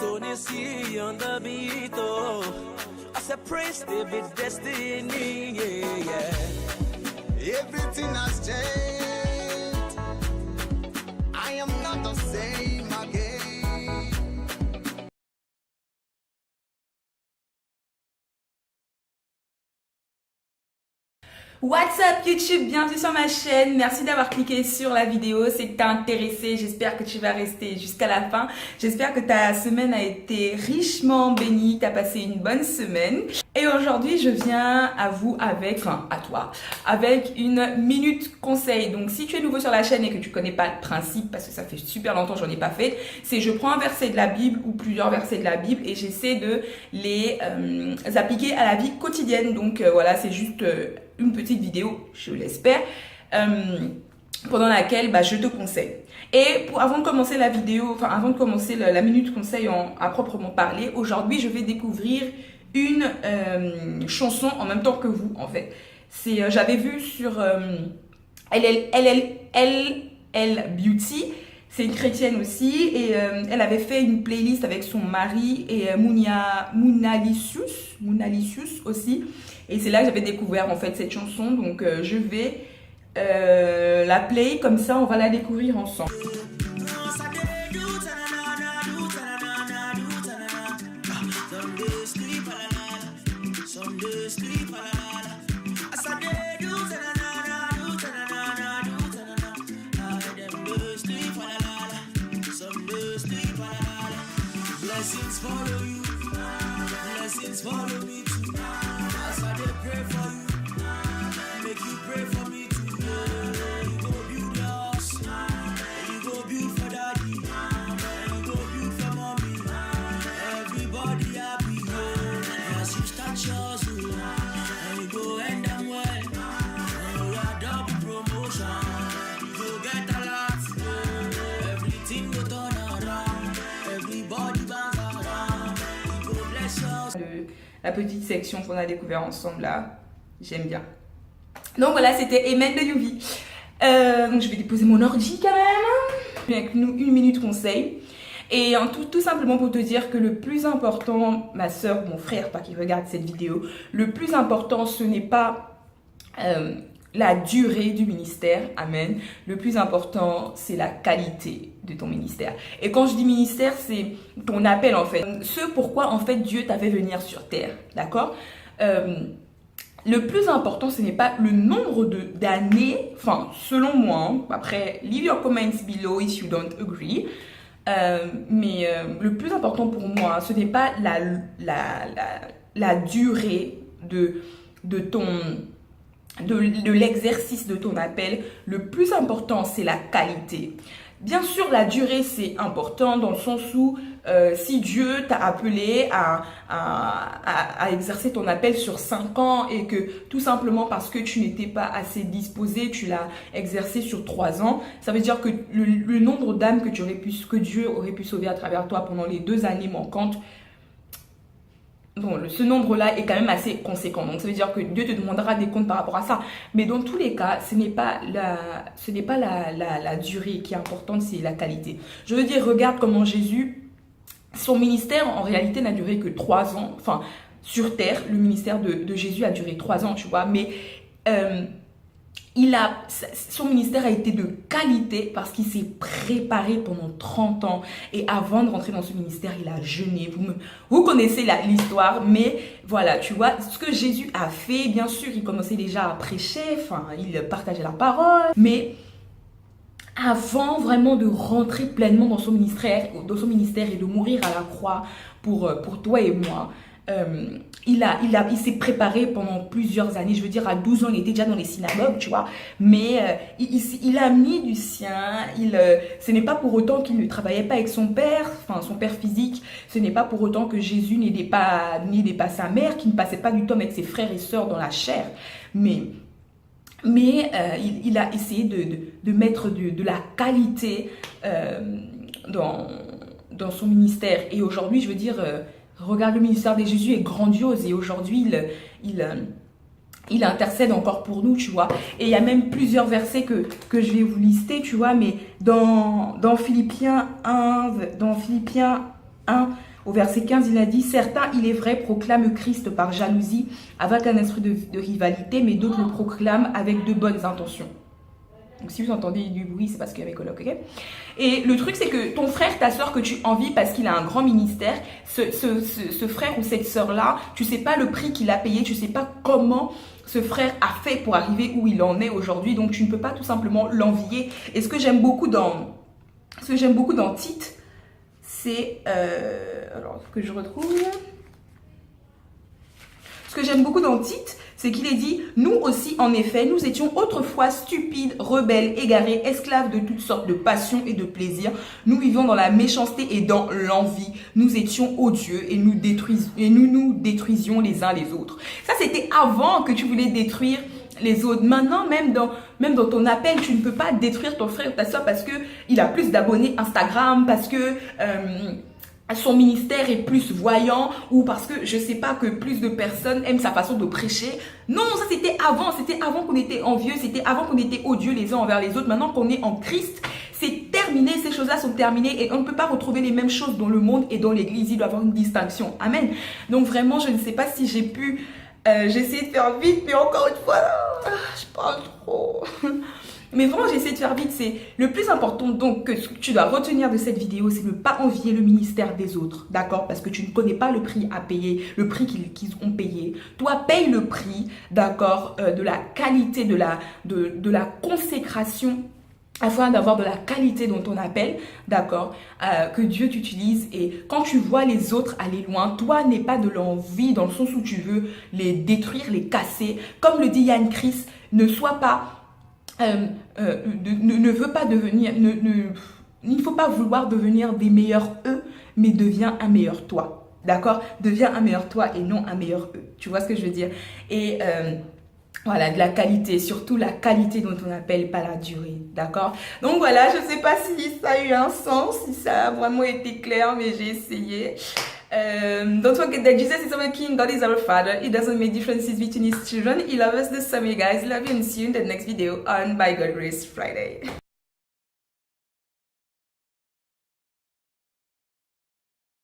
Tennessee on the beat, oh. I said praise David's destiny, yeah, yeah. Everything has changed. I am not the same again. What's up YouTube, bienvenue sur ma chaîne, merci d'avoir cliqué sur la vidéo, si t'es intéressé, j'espère que tu vas rester jusqu'à la fin, j'espère que ta semaine a été richement bénie, t'as passé une bonne semaine et aujourd'hui je viens à vous avec, avec une minute conseil. Donc si tu es nouveau sur la chaîne et que tu connais pas le principe, parce que ça fait super longtemps que j'en ai pas fait, c'est je prends un verset de la Bible ou plusieurs versets de la Bible et j'essaie de les appliquer à la vie quotidienne. Donc voilà, c'est juste une petite vidéo, je l'espère, pendant laquelle je te conseille. Et avant de commencer la vidéo, avant de commencer la minute conseil à proprement parler, aujourd'hui je vais découvrir une chanson en même temps que vous en fait. J'avais vu sur LL Beauty, c'est une chrétienne aussi et elle avait fait une playlist avec son mari et Mounalicious aussi. Et c'est là que j'avais découvert en fait cette chanson, donc je vais la play, comme ça on va la découvrir ensemble. Blessings follow you, blessings follow me too. As I dey pray for you, make you pray for me too. Yeah. You go build your house, you go build for daddy, you go build for mommy. Everybody happy, yeah. As you start yours, and you go end them well. You got double promotion, you go get a lot. Yeah. Everything go turn around, everybody bounce around. You go bless yours. La petite section qu'on a découvert ensemble là, j'aime bien. Donc voilà, c'était Amen de Yuvi. Donc je vais déposer mon ordi quand même. Avec nous une minute conseil. Et tout simplement pour te dire que le plus important, ma soeur, mon frère, pas qui regarde cette vidéo, le plus important ce n'est pas la durée du ministère, amen. Le plus important, c'est la qualité de ton ministère. Et quand je dis ministère, c'est ton appel en fait. Ce pourquoi en fait Dieu t'a fait venir sur terre, d'accord? Le plus important, ce n'est pas le nombre d'années, selon moi, hein, après, leave your comments below if you don't agree. Mais le plus important pour moi, ce n'est pas la durée de l'exercice de ton appel. Le plus important, c'est la qualité. Bien sûr, la durée, c'est important dans le sens où si Dieu t'a appelé à exercer ton appel sur 5 ans et que tout simplement parce que tu n'étais pas assez disposé, tu l'as exercé sur 3 ans, ça veut dire que le nombre d'âmes que Dieu aurait pu sauver à travers toi pendant les 2 années manquantes, bon, ce nombre-là est quand même assez conséquent. Donc, ça veut dire que Dieu te demandera des comptes par rapport à ça. Mais dans tous les cas, ce n'est pas la durée qui est importante, c'est la qualité. Je veux dire, regarde comment Jésus, son ministère, en réalité, n'a duré que 3 ans. Enfin, sur terre, le ministère de Jésus a duré 3 ans, tu vois. Mais son ministère a été de qualité parce qu'il s'est préparé pendant 30 ans et avant de rentrer dans ce ministère, il a jeûné. Vous connaissez l'histoire, mais voilà, tu vois, ce que Jésus a fait, bien sûr, il commençait déjà à prêcher, il partageait la parole, mais avant vraiment de rentrer pleinement dans son ministère et de mourir à la croix pour toi et moi, il s'est préparé pendant plusieurs années. Je veux dire, à 12 ans, il était déjà dans les synagogues, tu vois. Mais il a mis du sien. Ce n'est pas pour autant qu'il ne travaillait pas avec son père, son père physique. Ce n'est pas pour autant que Jésus n'aidait pas sa mère, qu'il ne passait pas du temps avec ses frères et sœurs dans la chair. Mais il a essayé de mettre de la qualité dans son ministère. Et aujourd'hui, je veux dire... regarde, le ministère de Jésus est grandiose et aujourd'hui, il intercède encore pour nous, tu vois. Et il y a même plusieurs versets que je vais vous lister, tu vois. Mais dans Philippiens 1, Au verset 15, il a dit, certains, il est vrai, proclament Christ par jalousie, avec un esprit de rivalité, mais d'autres le proclament avec de bonnes intentions. Donc si vous entendez du bruit, c'est parce qu'il y a mes colocs, ok? Et le truc, c'est que ton frère, ta soeur que tu envies parce qu'il a un grand ministère, ce frère ou cette soeur-là, tu sais pas le prix qu'il a payé, tu sais pas comment ce frère a fait pour arriver où il en est aujourd'hui, donc tu ne peux pas tout simplement l'envier. Et ce que j'aime beaucoup dans Tite, c'est... alors, que je retrouve... Ce que j'aime beaucoup dans Tite, c'est qu'il est dit, nous aussi, en effet, nous étions autrefois stupides, rebelles, égarés, esclaves de toutes sortes de passions et de plaisirs. Nous vivions dans la méchanceté et dans l'envie. Nous étions odieux et nous nous détruisions les uns les autres. Ça, c'était avant que tu voulais détruire les autres. Maintenant, même dans ton appel, tu ne peux pas détruire ton frère ou ta soeur parce que il a plus d'abonnés Instagram, parce que son ministère est plus voyant, ou parce que je sais pas que plus de personnes aiment sa façon de prêcher. Non, ça c'était avant qu'on était envieux, c'était avant qu'on était odieux les uns envers les autres. Maintenant qu'on est en Christ, c'est terminé, ces choses-là sont terminées et on ne peut pas retrouver les mêmes choses dans le monde et dans l'église. Il doit y avoir une distinction. Amen. Donc vraiment, je ne sais pas si j'ai pu... j'ai essayé de faire vite, mais encore une fois, je parle trop. Mais vraiment, j'essaie de faire vite. C'est le plus important donc que tu dois retenir de cette vidéo, c'est ne pas envier le ministère des autres, d'accord? Parce que tu ne connais pas le prix à payer, le prix qu'ils ont payé. Toi, paye le prix, d'accord, de la qualité, de la consécration, afin d'avoir de la qualité dans ton appel, d'accord, que Dieu t'utilise. Et quand tu vois les autres aller loin, toi, n'aie pas de l'envie dans le sens où tu veux les détruire, les casser. Comme le dit Yann Chris, ne sois pas... ne veut pas devenir, il ne faut pas vouloir devenir des meilleurs eux, mais deviens un meilleur toi, d'accord? Deviens un meilleur toi et non un meilleur eux, tu vois ce que je veux dire? Et voilà, de la qualité, surtout la qualité dont on appelle, pas la durée, d'accord? Donc voilà, je sais pas si ça a eu un sens, si ça a vraiment été clair, mais j'ai essayé. Don't forget that Jesus is our King, God is our Father. He doesn't make differences between His children. He loves us the same, you guys. Love you and see you in the next video on By God Grace Friday.